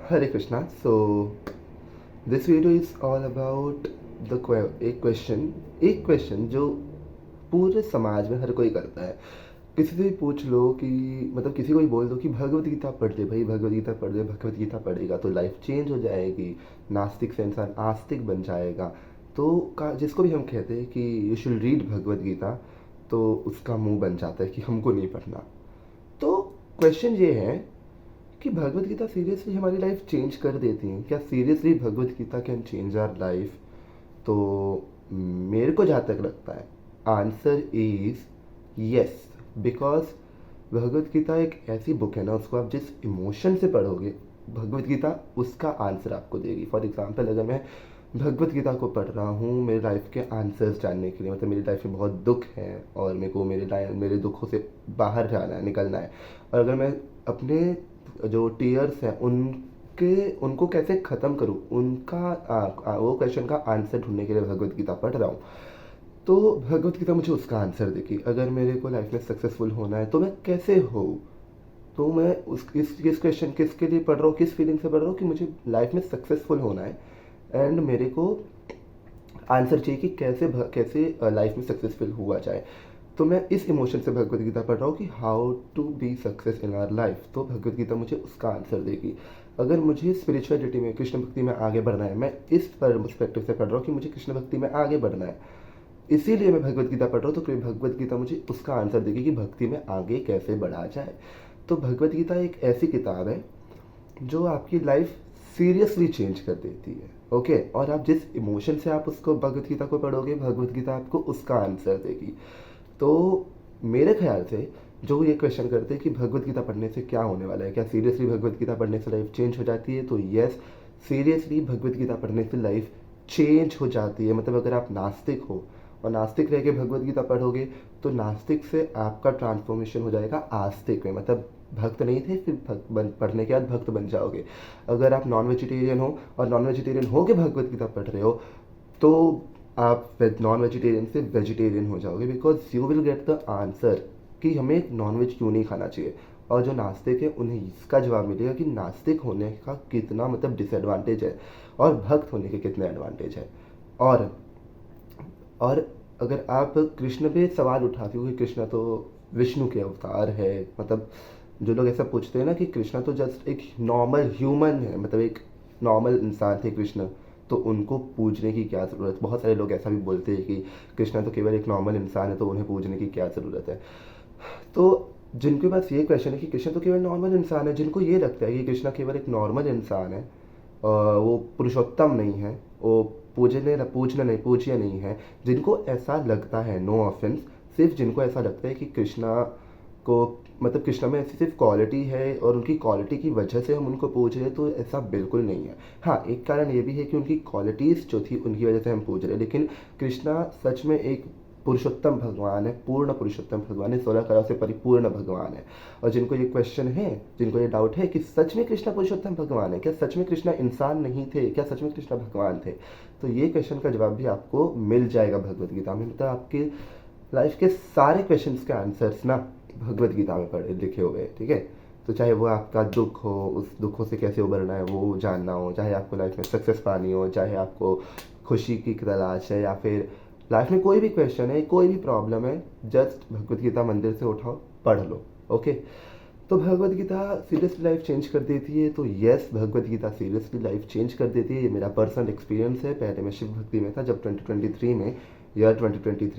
Hare Krishna. So this video is all about एक question जो पूरे समाज में हर कोई करता है। किसी से भी पूछ लो कि मतलब किसी को भी बोल दो कि भगवत गीता पढ़ ले भाई, भगवत गीता पढ़ ले, भगवत गीता पढ़ेगा तो लाइफ चेंज हो जाएगी, नास्तिक से इंसान आस्तिक बन जाएगा। तो का जिसको भी हम कहते हैं कि you should read Bhagavad Gita, तो उसका मुंह बन जाता है कि हमको नहीं पढ़ना। तो क्वेश्चन ये है कि भगवत गीता सीरियसली हमारी लाइफ चेंज कर देती है क्या? Seriously Bhagavad Gita can change our life? तो मेरे को जहाँ तक लगता है, answer is yes. Because Bhagavad Gita एक ऐसी बुक है ना, उसको आप जिस इमोशन से पढ़ोगे, भगवत गीता उसका आंसर आपको देगी। फॉर एग्जाम्पल, अगर मैं भगवत गीता को पढ़ रहा हूँ मेरे लाइफ के आंसर्स जानने के लिए, मतलब मेरी लाइफ में बहुत दुख है और मेरे को मेरे दुखों से बाहर जाना है, निकलना है, और अगर मैं अपने जो टीयर्स हैं उनको कैसे ख़त्म करूँ, वो क्वेश्चन का आंसर ढूंढने के लिए भगवत गीता पढ़ रहा हूँ, तो भगवत गीता मुझे उसका आंसर देगी। अगर मेरे को लाइफ में सक्सेसफुल होना है तो मैं कैसे हो, तो मैं इस क्वेश्चन किसके लिए पढ़ रहा हूँ, किस फीलिंग से पढ़ रहा हूँ कि मुझे लाइफ में सक्सेसफुल होना है, एंड मेरे को आंसर चाहिए कि कैसे लाइफ में सक्सेसफुल हुआ जाए। तो मैं इस इमोशन से भगवत गीता पढ़ रहा हूँ कि how to be success in our life, तो भगवत गीता मुझे उसका आंसर देगी। अगर मुझे स्पिरिचुअलिटी में, कृष्ण भक्ति में आगे बढ़ना है, मैं इस पर्सपेक्टिव से पढ़ रहा हूँ कि मुझे कृष्ण भक्ति में आगे बढ़ना है, इसीलिए मैं भगवत गीता पढ़ रहा हूँ, तो फिर भगवत गीता मुझे उसका आंसर देगी कि भक्ति में आगे कैसे बढ़ा जाए। तो भगवत गीता एक ऐसी किताब है जो आपकी लाइफ सीरियसली चेंज कर देती है। ओके, और आप जिस इमोशन से आप उसको भगवत गीता को पढ़ोगे, भगवत गीता आपको उसका आंसर देगी। तो मेरे ख्याल से जो ये क्वेश्चन करते हैं कि भगवत गीता पढ़ने से क्या होने वाला है, क्या सीरियसली भगवत गीता पढ़ने से लाइफ चेंज हो जाती है, तो यस, सीरियसली भगवत गीता पढ़ने से लाइफ चेंज हो जाती है। मतलब अगर आप नास्तिक हो और नास्तिक रह के भगवत गीता पढ़ोगे, तो नास्तिक से आपका ट्रांसफॉर्मेशन हो जाएगा आस्तिक में, मतलब भक्त नहीं थे फिर पढ़ने के बाद भक्त बन जाओगे। अगर आप नॉन वेजिटेरियन हो और नॉन वेजिटेरियन हो के भगवत गीता पढ़ रहे हो, तो आप नॉन वेजिटेरियन से वेजिटेरियन हो जाओगे, because you will get the answer कि हमें नॉन वेज क्यों नहीं खाना चाहिए। और जो नास्तिक है उन्हें इसका जवाब मिलेगा कि नास्तिक होने का कितना मतलब डिसएडवांटेज है और भक्त होने के कितने एडवांटेज है। और और अगर आप कृष्ण पे सवाल उठाते हो कि कृष्ण तो विष्णु के अवतार है, मतलब जो लोग ऐसा पूछते हैं ना कि कृष्ण तो जस्ट एक नॉर्मल ह्यूमन है, मतलब एक नॉर्मल इंसान थे कृष्ण, तो उनको पूजने की क्या ज़रूरत। बहुत सारे लोग ऐसा भी बोलते हैं कि कृष्ण तो केवल एक नॉर्मल इंसान है, तो उन्हें पूजने की क्या ज़रूरत है। तो जिनके पास ये क्वेश्चन है कि कृष्ण तो केवल नॉर्मल इंसान है, जिनको ये लगता है कि कृष्ण केवल एक नॉर्मल इंसान है, वो पुरुषोत्तम नहीं है, वो पूज्य नहीं है, जिनको ऐसा लगता है, नो ऑफेंस, सिर्फ जिनको ऐसा लगता है कि कृष्णा को मतलब कृष्णा में ऐसी सिर्फ क्वालिटी है और उनकी क्वालिटी की वजह से हम उनको पूज रहे हैं, तो ऐसा बिल्कुल नहीं है। हाँ, एक कारण ये भी है कि उनकी क्वालिटीज़ जो थी उनकी वजह से हम पूज रहे हैं, लेकिन कृष्णा सच में एक पुरुषोत्तम भगवान है, पूर्ण पुरुषोत्तम भगवान है, 16 कला से परिपूर्ण भगवान है। और जिनको ये क्वेश्चन है, जिनको ये डाउट है कि सच में कृष्णा पुरुषोत्तम भगवान है क्या, सच में कृष्णा इंसान नहीं थे क्या, सच में कृष्णा भगवान थे, तो ये क्वेश्चन का जवाब भी आपको मिल जाएगा भगवत गीता में। मतलब आपके लाइफ के सारे क्वेश्चंस के आंसर्स ना भगवत गीता में पढ़े लिखे हुए हैं, ठीक है। तो चाहे वो आपका दुख हो, उस दुखों से कैसे उबरना है वो जानना हो, चाहे आपको लाइफ में सक्सेस पानी हो, चाहे आपको खुशी की तलाश है, या फिर लाइफ में कोई भी क्वेश्चन है, कोई भी प्रॉब्लम है, जस्ट भगवत गीता मंदिर से उठाओ, पढ़ लो। ओके, तो Bhagavad Gita seriously life change कर देती है, तो यस, भगवत गीता सीरियसली लाइफ चेंज कर देती है। ये मेरा पर्सनल एक्सपीरियंस है। पहले मैं शिव भक्ति में था, जब 2023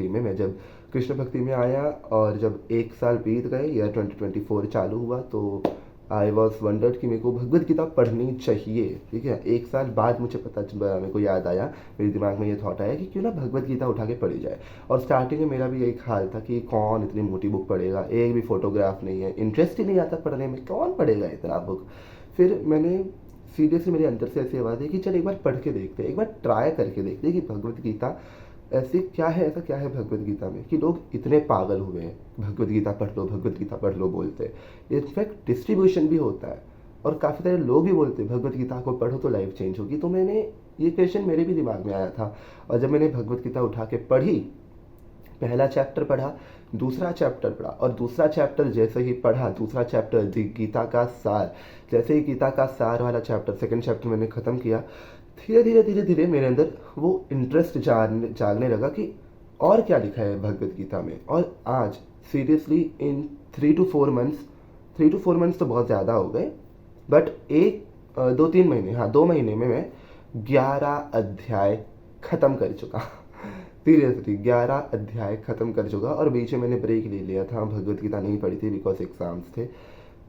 में मैं जब कृष्ण भक्ति में आया, और जब एक साल बीत गए, ईयर 2024 चालू हुआ, तो आई वॉज वंडर्ड कि मेरे को भगवत गीता पढ़नी चाहिए, ठीक है। एक साल बाद मेरे को याद आया, मेरे दिमाग में ये थॉट आया कि क्यों ना भगवत गीता उठा के पढ़ी जाए। और स्टार्टिंग में मेरा भी एक हाल था कि कौन इतनी मोटी बुक पढ़ेगा, एक भी फोटोग्राफ नहीं है, इंटरेस्ट ही नहीं आता पढ़ने में, कौन पढ़ेगा इतना बुक। फिर मैंने सीरियसली, मेरे अंदर से ऐसी आवाज़ है कि चल एक बार पढ़ के देखते हैं, एक बार ट्राई करके देखते हैं कि भगवत गीता ऐसा क्या है भगवत गीता में कि लोग इतने पागल हुए हैं, भगवत गीता पढ़ लो, भगवत गीता पढ़ लो बोलते हैं। इनफैक्ट डिस्ट्रीब्यूशन भी होता है, और काफ़ी सारे लोग भी बोलते हैं भगवत गीता को पढ़ो तो लाइफ चेंज होगी। तो ये क्वेश्चन मेरे भी दिमाग में आया था, और जब मैंने भगवत गीता उठा के पढ़ी, पहला चैप्टर पढ़ा, दूसरा चैप्टर पढ़ा, और दूसरा चैप्टर जैसे ही पढ़ा, दूसरा चैप्टर गीता का सार, जैसे ही गीता का सार वाला चैप्टर, सेकंड चैप्टर मैंने ख़त्म किया, धीरे धीरे धीरे धीरे मेरे अंदर वो इंटरेस्ट जागने लगा कि और क्या लिखा है भगवत गीता में। और आज seriously in 3 to 4 months, 3 to 4 months तो बहुत ज़्यादा हो गए, बट 2-3 महीने, हाँ 2 महीने में मैं 11 अध्याय ख़त्म कर चुका। सीरियसली 11 अध्याय ख़त्म कर चुका। और बीच में मैंने ब्रेक ले लिया था, भगवत गीता नहीं पढ़ी थी बिकॉज एग्ज़ाम्स थे।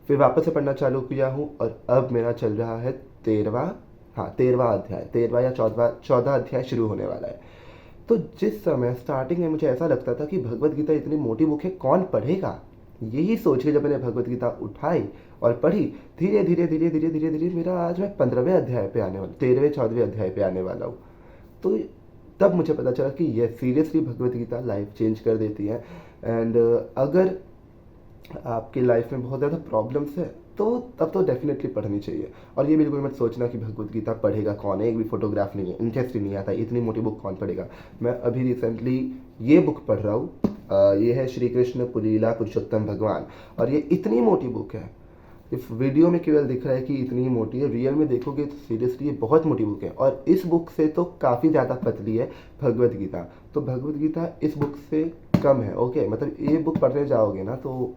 फिर वापस से पढ़ना चालू किया हूँ, और अब मेरा चल रहा है 13वां अध्याय, 13वां या 14वां अध्याय शुरू होने वाला है। तो जिस समय स्टार्टिंग में मुझे ऐसा लगता था कि भगवत गीता इतनी मोटी बुक है, कौन पढ़ेगा, यही सोच के जब मैंने भगवत गीता उठाई और पढ़ी, धीरे धीरे धीरे धीरे धीरे धीरे मेरा आज मैं 15वें अध्याय पे आने वाला, 13वें 14वें अध्याय पे आने वाला हूँ। तो तब मुझे पता चला कि ये seriously Bhagavad Gita life change कर देती है। एंड अगर आपकी लाइफ में बहुत ज़्यादा प्रॉब्लम्स है तो तब तो डेफिनेटली पढ़नी चाहिए। और ये बिल्कुल मत सोचना कि भगवत गीता पढ़ेगा कौन है, एक भी फोटोग्राफ नहीं है, इंटरेस्ट ही नहीं आता, इतनी मोटी बुक कौन पढ़ेगा। मैं अभी रिसेंटली ये बुक पढ़ रहा हूँ, ये है श्री कृष्ण पुलीला पुरुषोत्तम भगवान, और ये इतनी मोटी बुक है। इस वीडियो में केवल दिख रहा है कि इतनी मोटी है, रियल में देखोगे तो सीरियसली ये बहुत मोटी बुक है। और इस बुक से तो काफ़ी ज़्यादा पतली है भगवत गीता। तो भगवत गीता इस बुक से कम है, ओके। मतलब ये बुक पढ़ने जाओगे ना तो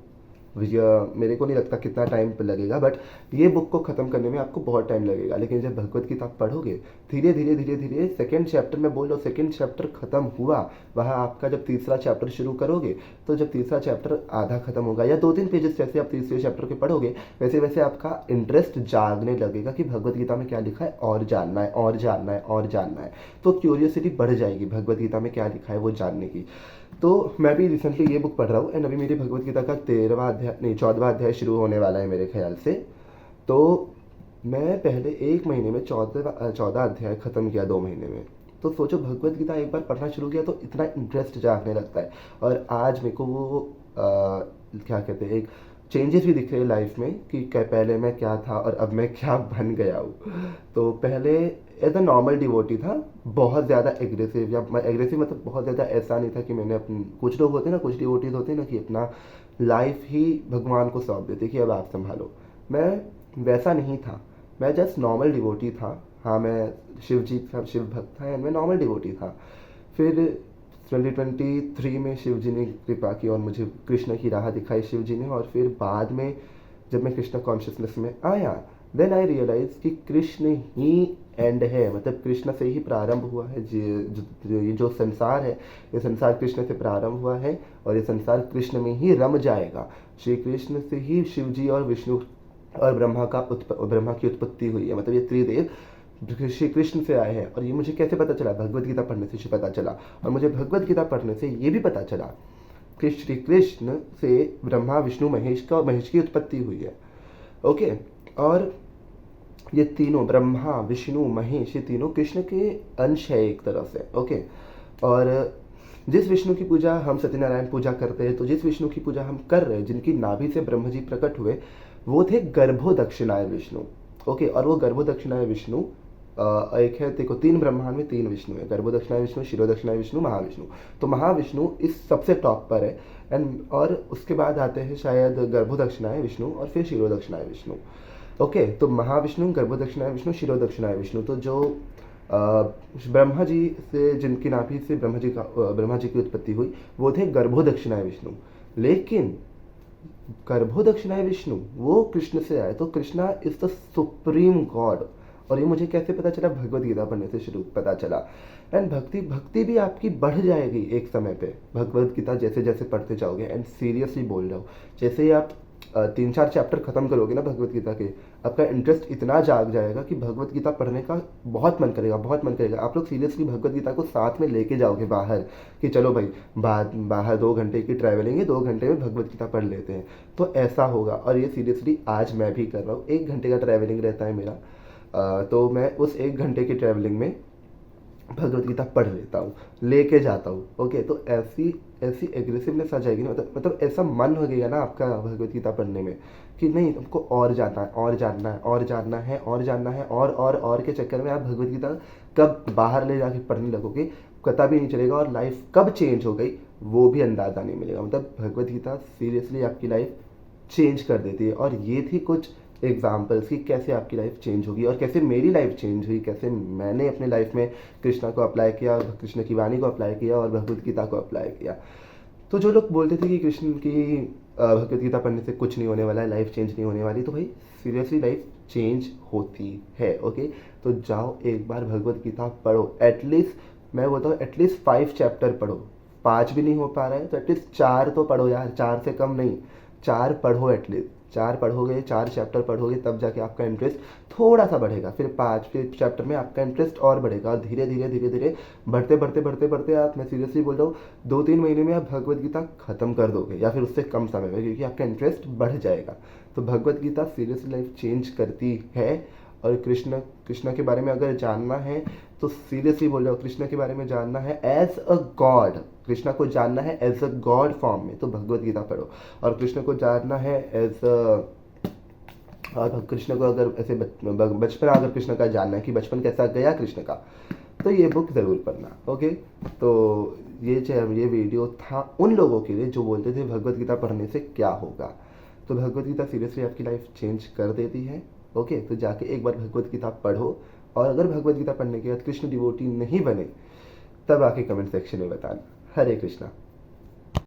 मेरे को नहीं लगता कितना टाइम लगेगा, बट ये बुक को ख़त्म करने में आपको बहुत टाइम लगेगा। लेकिन जब भगवत गीता पढ़ोगे धीरे धीरे धीरे धीरे, सेकेंड चैप्टर में बोलो, सेकेंड चैप्टर ख़त्म हुआ, वहाँ आपका जब तीसरा चैप्टर शुरू करोगे तो जब तीसरा चैप्टर आधा ख़त्म होगा या 2-3 पेजेस जैसे आप तीसरे चैप्टर के पढ़ोगे, वैसे वैसे आपका इंटरेस्ट जागने लगेगा कि भगवत गीता में क्या लिखा है, और जानना है और जानना है और जानना है। तो क्यूरियोसिटी बढ़ जाएगी भगवत गीता में क्या लिखा है वो जानने की। तो मैं भी रिसेंटली ये बुक पढ़ रहा हूँ, एंड अभी मेरी भगवत गीता का 14वां अध्याय शुरू होने वाला है मेरे ख्याल से। तो मैं पहले 1 महीने में 14 अध्याय ख़त्म किया 2 महीने में। तो सोचो, भगवत गीता एक बार पढ़ना शुरू किया तो इतना इंटरेस्ट जागने लगता है। और आज मेरे को वो क्या कहते हैं, एक चेंजेस भी दिख रहे हैं लाइफ में कि पहले मैं क्या था और अब मैं क्या बन गया हूँ। तो पहले एज अ नॉर्मल डिवोटी था, बहुत ज़्यादा एग्रेसिव, या एग्रेसिव मतलब बहुत ज़्यादा ऐसा नहीं था कि मैंने अपनी, कुछ लोग होते हैं ना, कुछ डिवोटीज होते हैं ना कि अपना लाइफ ही भगवान को सौंप देते कि अब आप संभालो। मैं वैसा नहीं था, मैं जस्ट नॉर्मल डिवोटी था। हाँ, मैं शिव जी का शिव भक्त था, एंड मैं नॉर्मल डिवोटी था। फिर 2023 में शिव जी ने कृपा की और मुझे कृष्ण की राह दिखाई शिव जी ने। और फिर बाद में जब मैं कृष्ण कॉन्शियसनेस में आया, देन आई रियलाइज कि कृष्ण ही एंड है, मतलब कृष्ण से ही प्रारंभ हुआ है। ये जो संसार है, ये संसार कृष्ण से प्रारंभ हुआ है और ये संसार कृष्ण में ही रम जाएगा। श्री कृष्ण से ही शिव जी और विष्णु और ब्रह्मा की उत्पत्ति हुई है। मतलब ये त्रिदेव श्री कृष्ण से आए हैं। और ये मुझे कैसे पता चला? भगवत गीता पढ़ने से पता चला। और मुझे भगवत गीता पढ़ने से ये भी पता चला कि श्री कृष्ण से ब्रह्मा विष्णु महेश की उत्पत्ति हुई है, ओके। और ये तीनों, ब्रह्मा विष्णु महेश, ये तीनों कृष्ण के अंश है एक तरह से, ओके। और जिस विष्णु की पूजा हम सत्यनारायण पूजा करते हैं, तो जिस विष्णु की पूजा हम कर रहे हैं, जिनकी नाभि से ब्रह्म जी प्रकट हुए, वो थे गर्भो दक्षिणाय विष्णु, ओके। और वो गर्भो दक्षिणाय विष्णु एक है, देखो 3 ब्रह्मांड में 3 विष्णु है, गर्भो दक्षिणाय विष्णु, शिरो दक्षिणाय विष्णु, महाविष्णु। तो महाविष्णु इस सबसे टॉप पर है, एंड और उसके बाद आते हैं शायद गर्भो दक्षिणाय विष्णु और फिर शिरो दक्षिणाय विष्णु, ओके। तो महाविष्णु, गर्भो दक्षिणाय विष्णु, शिरो दक्षिणाय विष्णु। तो जो ब्रह्मा जी से, जिनकी नाभि से ब्रह्मा जी की उत्पत्ति हुई, वो थे गर्भो दक्षिणाय विष्णु। लेकिन गर्भो दक्षिणाय विष्णु वो कृष्ण से आए, तो Krishna is the supreme God. और ये मुझे कैसे पता चला? भगवत गीता पढ़ने से शुरू पता चला। एंड भक्ति भी आपकी बढ़ जाएगी एक समय पे, भगवत गीता जैसे जैसे पढ़ते जाओगे। एंड सीरियसली बोल रहा हूँ, जैसे ही आप 3-4 चैप्टर खत्म करोगे ना भगवत गीता के, आपका इंटरेस्ट इतना जाग जाएगा कि भगवत गीता पढ़ने का बहुत मन करेगा, बहुत मन करेगा। आप लोग सीरियसली भगवत गीता को साथ में लेके जाओगे बाहर, कि चलो भाई बाहर 2 घंटे की ट्रैवलिंग है, 2 घंटे में भगवत गीता पढ़ लेते हैं, तो ऐसा होगा। और ये सीरियसली आज मैं भी कर रहा हूँ। 1 घंटे का ट्रैवलिंग रहता है मेरा, तो मैं उस 1 घंटे की ट्रैवलिंग में भगवत गीता पढ़ लेता हूँ, लेके जाता हूँ, ओके। तो ऐसी एग्रेसिवनेस आ जाएगी ना, मतलब ऐसा मन हो गया ना आपका भगवत गीता पढ़ने में कि नहीं, तुमको और जानना है, और जानना है, और जानना है, और जानना है, और के चक्कर में आप भगवत गीता कब बाहर ले जाके पढ़ने लगोगे पता भी नहीं चलेगा, और लाइफ कब चेंज हो गई वो भी अंदाज़ा नहीं मिलेगा। मतलब भगवत गीता सीरियसली आपकी लाइफ चेंज कर देती है। और ये थी कुछ एग्जाम्पल्स कि कैसे आपकी लाइफ चेंज होगी और कैसे मेरी लाइफ चेंज हुई, कैसे मैंने अपने लाइफ में कृष्णा को अप्लाई किया, कृष्ण की वाणी को अप्लाई किया और भगवत गीता को अप्लाई किया। तो जो लोग बोलते थे कि कृष्ण की भगवत गीता पढ़ने से कुछ नहीं होने वाला है, लाइफ चेंज नहीं होने वाली, तो भाई सीरियसली लाइफ चेंज होती है। ओके, तो जाओ एक बार भगवत गीता पढ़ो। एटलीस्ट मैं बोलता हूँ एटलीस्ट 5 चैप्टर पढ़ो। 5 भी नहीं हो पा रहा है तो एटलीस्ट 4 तो पढ़ो यार, 4 से कम नहीं, 4 पढ़ो एटलीस्ट। 4 पढ़ोगे, 4 चैप्टर पढ़ोगे, तब जाके आपका इंटरेस्ट थोड़ा सा बढ़ेगा। फिर 5वें चैप्टर में आपका इंटरेस्ट और बढ़ेगा और धीरे धीरे धीरे धीरे बढ़ते बढ़ते बढ़ते बढ़ते आप, मैं सीरियसली बोल रहा हूँ, 2-3 महीने में आप भगवत गीता ख़त्म कर दोगे या फिर उससे कम समय में, क्योंकि आपका इंटरेस्ट बढ़ जाएगा। तो Bhagavad Gita seriously life change करती है। और कृष्ण कृष्ण के बारे में अगर जानना है तो सीरियसली बोल रहा हूँ, कृष्ण के बारे में जानना है एज अ गॉड, कृष्णा को जानना है एज अ गॉड फॉर्म में, तो भगवत गीता पढ़ो। और कृष्ण को जानना है एज अ, और कृष्ण को अगर ऐसे बचपन अगर कृष्ण का जानना है कि बचपन कैसा गया कृष्ण का, तो ये बुक ज़रूर पढ़ना। ओके, तो ये वीडियो था उन लोगों के लिए जो बोलते थे भगवत गीता पढ़ने से क्या होगा। तो भगवत गीता सीरियसली आपकी लाइफ चेंज कर देती है। ओके, तो जाके एक बार भगवत गीता पढ़ो। और अगर भगवत गीता पढ़ने के बाद कृष्ण डिवोटी नहीं बने, तब आके कमेंट सेक्शन में बताना। हरे कृष्णा।